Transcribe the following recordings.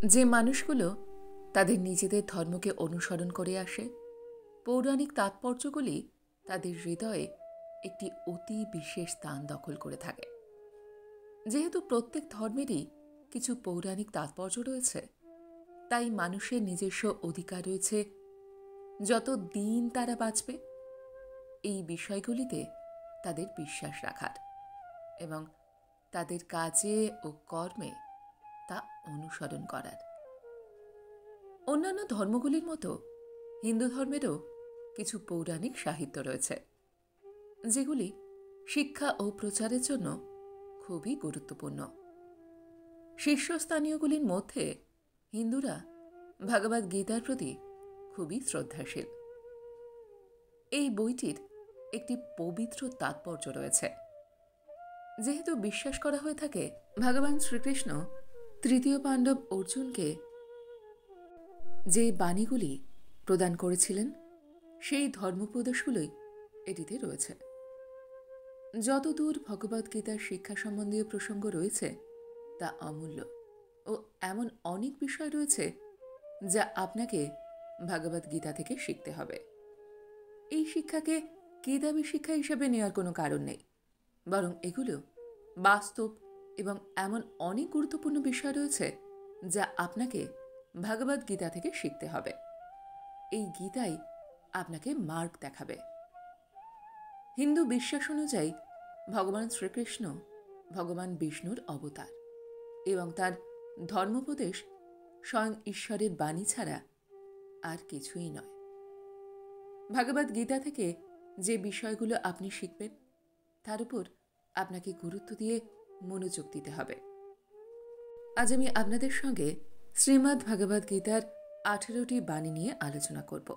যে মানুষগুলো তাদের নিজেদের ধর্মকে অনুসরণ করে আসে, পৌরাণিক তাৎপর্যগুলি তাদের হৃদয়ে একটি অতি বিশেষ স্থান দখল করে থাকে। যেহেতু প্রত্যেক ধর্মেরই কিছু পৌরাণিক তাৎপর্য রয়েছে, তাই মানুষের নিজস্ব অধিকার রয়েছে যত দিন তারা বাঁচবে এই বিষয়গুলিতে তাদের বিশ্বাস রাখার এবং তাদের কাজে ও কর্মে তা অনুসরণ করার। অন্যান্য ধর্মগুলির মতো হিন্দু ধর্মেরও কিছু পৌরাণিক সাহিত্য রয়েছে, যেগুলি শিক্ষা ও প্রচারের জন্য খুবই গুরুত্বপূর্ণ। শীর্ষস্থানীয়গুলির মধ্যে হিন্দুরা ভগবদ গীতার প্রতি খুবই শ্রদ্ধাশীল। এই বইটির একটি পবিত্র তাৎপর্য রয়েছে। যেহেতু বিশ্বাস করা হয়ে থাকে ভগবান শ্রীকৃষ্ণ তৃতীয় পাণ্ডব অর্জুনকে যে বাণীগুলি প্রদান করেছিলেন, সেই ধর্মোপদেশগুলোই এটিতে রয়েছে। যতদূর ভগবদ্গীতার শিক্ষা সম্বন্ধীয় প্রসঙ্গ রয়েছে তা অমূল্য ও এমন অনেক বিষয় রয়েছে যা আপনাকে ভগবদ্গীতা থেকে শিখতে হবে। এই শিক্ষাকে কেদাবী শিক্ষা হিসেবে নেওয়ার কোনো কারণ নেই, বরং এগুলো বাস্তব এবং এমন অনেক গুরুত্বপূর্ণ বিষয় রয়েছে যা আপনাকে ভগবদ্গীতা থেকে শিখতে হবে। এই গীতাই আপনাকে মার্গ দেখাবে। হিন্দু বিশ্বাস অনুযায়ী ভগবান শ্রীকৃষ্ণ ভগবান বিষ্ণুর অবতার এবং তার ধর্মোপদেশ স্বয়ং ঈশ্বরের বাণী ছাড়া আর কিছুই নয়। ভগবদ গীতা থেকে যে বিষয়গুলো আপনি শিখবেন তার উপর আপনাকে গুরুত্ব দিয়ে মনোযোগ দিতে হবে। আজ আমি আপনাদের সঙ্গে শ্রীমদ্ ভগবদ গীতার 18টি বাণী নিয়ে আলোচনা করব।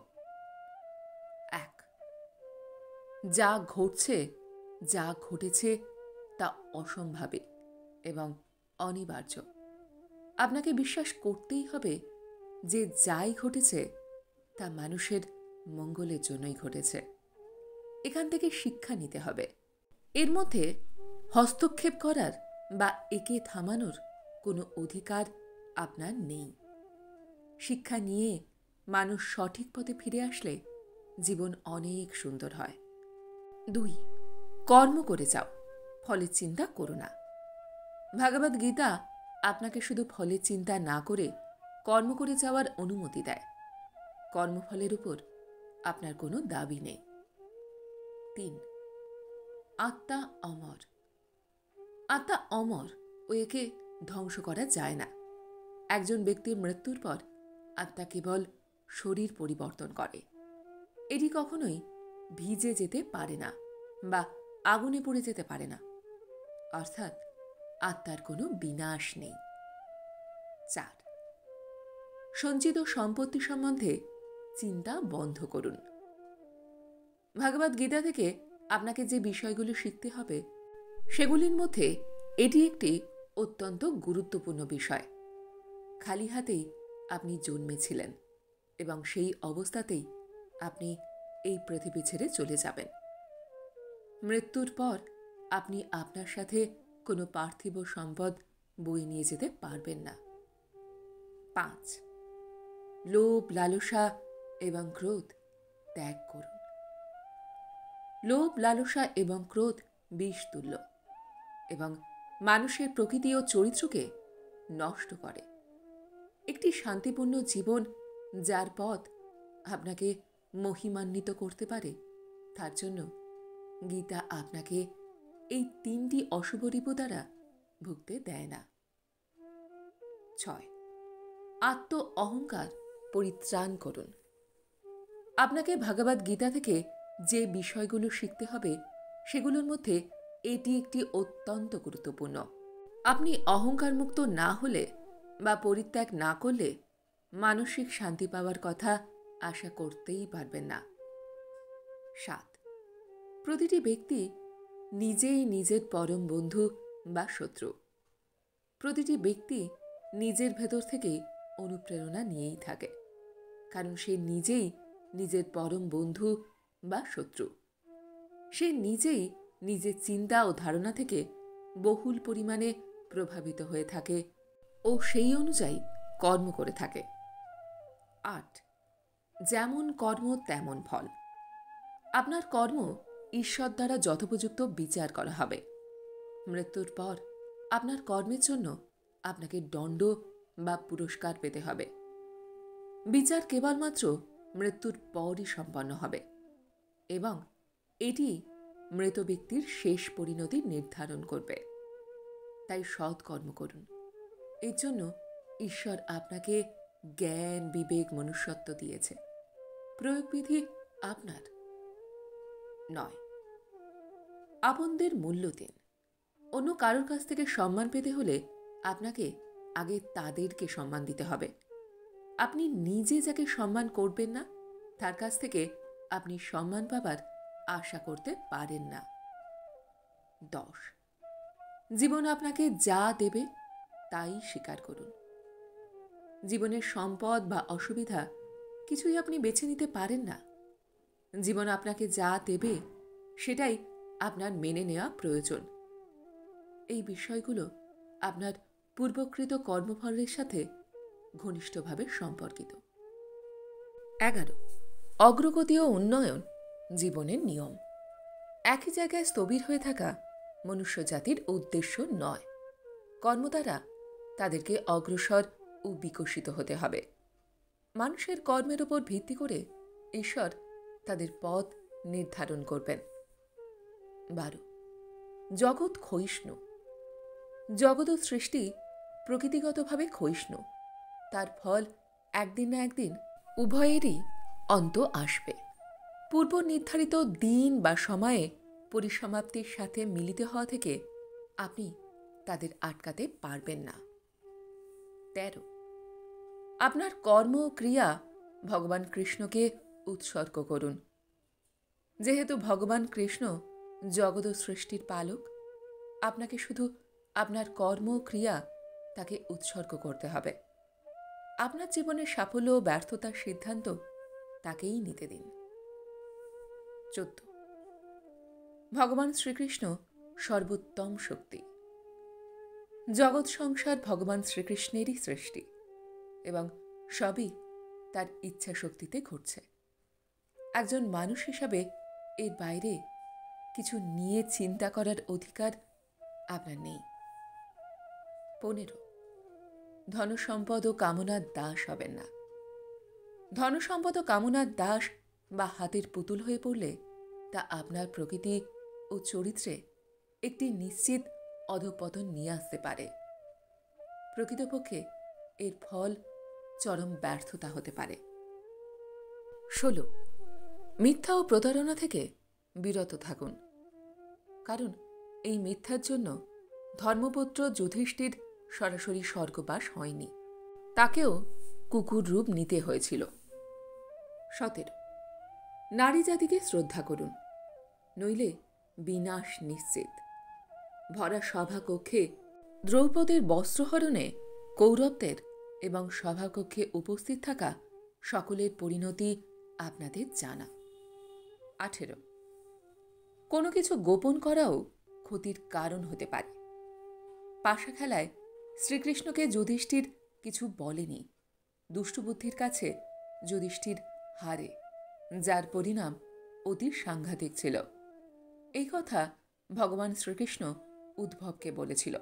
1. যা ঘটছে, যা ঘটেছে তা অসম্ভাবী এবং অনিবার্য। আপনাকে বিশ্বাস করতেই হবে যে যাই ঘটেছে তা মানুষের মঙ্গলের জন্যই ঘটেছে। এখান থেকে শিক্ষা নিতে হবে। এর মধ্যে হস্তক্ষেপ করার বা একে থামানোর কোনো অধিকার আপনার নেই। শিক্ষা নিয়ে মানুষ সঠিক পথে ফিরে আসলে জীবন অনেক সুন্দর হয়। 2. কর্ম করে যাও, ফলের চিন্তা করো না। ভগবদ গীতা আপনাকে শুধু ফলের চিন্তা না করে কর্ম করে যাওয়ার অনুমতি দেয়। কর্মফলের উপর আপনার কোনো দাবি নেই। 3. আত্মা অমর। আত্মা অমর ও একে ধ্বংস করা যায় না। একজন ব্যক্তির মৃত্যুর পর আত্মা কেবল শরীর পরিবর্তন করে। এটি কখনোই ভিজে যেতে পারে না বা আগুনে পড়ে যেতে পারে না। অর্থাৎ আত্মার কোনো বিনাশ নেই। 4. সঞ্চিত সম্পত্তি সম্বন্ধে চিন্তা বন্ধ করুন। ভগবদ গীতা থেকে আপনাকে যে বিষয়গুলো শিখতে হবে সেগুলির মধ্যে এটি একটি অত্যন্ত গুরুত্বপূর্ণ বিষয়। খালি হাতেই আপনি জন্মেছিলেন এবং সেই অবস্থাতেই আপনি এই পৃথিবী ছেড়ে চলে যাবেন। মৃত্যুর পর আপনি আপনার সাথে কোনো পার্থিব সম্পদ বয়ে নিয়ে যেতে পারবেন না। 5. লোভ, লালসা এবং ক্রোধ ত্যাগ করুন। লোভ, লালসা এবং ক্রোধ বিষ তুল্য এবং মানুষের প্রকৃতি ও চরিত্রকে নষ্ট করে। একটি শান্তিপূর্ণ জীবন যার পথ আপনাকে মহিমান্বিত করতে পারে, তার জন্য গীতা আপনাকে এই 3টি অশুভ রিপু দ্বারা ভুগতে দেয় না। 6. আত্ম অহংকার পরিত্রাণ করুন। আপনাকে ভগবদ গীতা থেকে যে বিষয়গুলো শিখতে হবে সেগুলোর মধ্যে এটি একটি অত্যন্ত গুরুত্বপূর্ণ। আপনি অহংকার মুক্ত না হলে বা পরিত্যাগ না করলে মানসিক শান্তি পাওয়ার কথা আশা করতেই পারবেন না। 7. প্রতিটি ব্যক্তি নিজেই নিজের পরম বন্ধু বা শত্রু। প্রতিটি ব্যক্তি নিজের ভেতর থেকে অনুপ্রেরণা নিয়েই থাকে, কারণ সে নিজেই নিজের পরম বন্ধু বা শত্রু। সে নিজেই নিজের চিন্তা ও ধারণা থেকে বহুল পরিমাণে প্রভাবিত হয়ে থাকে ও সেই অনুযায়ী কর্ম করে থাকে। 8, যেমন কর্ম তেমন ফল। আপনার কর্ম ঈশ্বর দ্বারা যথোপযুক্ত বিচার করা হবে। মৃত্যুর পর আপনার কর্মের জন্য আপনাকে দণ্ড বা পুরস্কার পেতে হবে। বিচার কেবলমাত্র মৃত্যুর পরই সম্পন্ন হবে এবং এটি মৃত ব্যক্তির শেষ পরিণতি নির্ধারণ করবে। তাই সৎ কর্ম করুন। এর জন্য ঈশ্বর আপনাকে জ্ঞান, বিবেক, মনুষ্যত্ব দিয়েছে। প্রয়োগবিধি আপনার। 9, আপনদের মূল্য দিন। অন্য কারোর কাছ থেকে সম্মান পেতে হলে আপনাকে আগে তাদেরকে সম্মান দিতে হবে। আপনি নিজে যাকে সম্মান করবেন না, তার কাছ থেকে আপনি সম্মান পাবার আশা করতে পারেন না। 10, জীবন আপনাকে যা দেবে তাই স্বীকার করুন। জীবনের সম্পদ বা অসুবিধা কিছুই আপনি বেছে নিতে পারেন না। জীবন আপনাকে যা দেবে সেটাই আপনার মেনে নেওয়া প্রয়োজন। এই বিষয়গুলো আপনার পূর্বকৃত কর্মফলের সাথে ঘনিষ্ঠভাবে সম্পর্কিত। 11, অগ্রগতি ও উন্নয়ন জীবনের নিয়ম। একই জায়গায় স্থবির হয়ে থাকা মনুষ্য জাতির উদ্দেশ্য নয়। কর্ম দ্বারা তাদেরকে অগ্রসর ও বিকশিত হতে হবে। মানুষের কর্মের উপর ভিত্তি করে ঈশ্বর তাদের পথ নির্ধারণ করবেন। 12, জগৎ ক্ষয়িষ্ণু। জগৎ ও সৃষ্টি প্রকৃতিগতভাবে ক্ষয়িষ্ণু। তার ফল একদিন না একদিন উভয়েরই অন্ত আসবে। পূর্ব নির্ধারিত দিন বা সময়ে পরিসমাপ্তির সাথে মিলিত হওয়া থেকে আপনি তাদের আটকাতে পারবেন না। 13, আপনার কর্ম ও ক্রিয়া ভগবান কৃষ্ণকে উৎসর্গ করুন। যেহেতু ভগবান কৃষ্ণ জগৎ ও সৃষ্টির পালক, আপনাকে শুধু আপনার কর্ম ও ক্রিয়া তাকে উৎসর্গ করতে হবে। আপনার জীবনের সাফল্য ও ব্যর্থতার সিদ্ধান্ত তাকেই নিতে দিন। 14, ভগবান শ্রীকৃষ্ণ সর্বোত্তম শক্তি। জগৎ সংসার ভগবান শ্রীকৃষ্ণেরই সৃষ্টি এবং সবই তার ইচ্ছা শক্তিতে ঘটছে। একজন মানুষ হিসাবে এর বাইরে কিছু নিয়ে চিন্তা করার অধিকার আপনার নেই। 15, ধনসম্পদ ও কামনার দাস হবেন না। ধনসম্পদ ও কামনার দাস বা হাতের পুতুল হয়ে পড়লে তা আপনার প্রকৃতি ও চরিত্রে একটি নিশ্চিত অধঃপতন নিয়ে আসতে পারে। প্রকৃতপক্ষে এর ফল চরম ব্যর্থতা হতে পারে। 16, মিথ্যা ও প্রতারণা থেকে বিরত থাকুন। কারণ এই মিথ্যার জন্য ধর্মপুত্র যুধিষ্ঠির সরাসরি স্বর্গবাস হয়নি, তাকেও কুকুর রূপ নিতে হয়েছিল। 17, নারী জাতিকে শ্রদ্ধা করুন, নইলে বিনাশ নিশ্চিত। ভরা সভাকক্ষে দ্রৌপদীর বস্ত্রহরণে কৌরবদের এবং সভাকক্ষে উপস্থিত থাকা সকলের পরিণতি আপনাদের জানা। 18, কোনো কিছু গোপন করাও ক্ষতির কারণ হতে পারে। পাশা খেলায় শ্রীকৃষ্ণকে যুধিষ্ঠির কিছু বলেনি। দুষ্টবুদ্ধির কাছে যুধিষ্ঠির হারে, যার পরিণাম অতি সাংঘাতিক ছিল। এই কথা ভগবান শ্রীকৃষ্ণ উদ্ভবকে বলেছিল।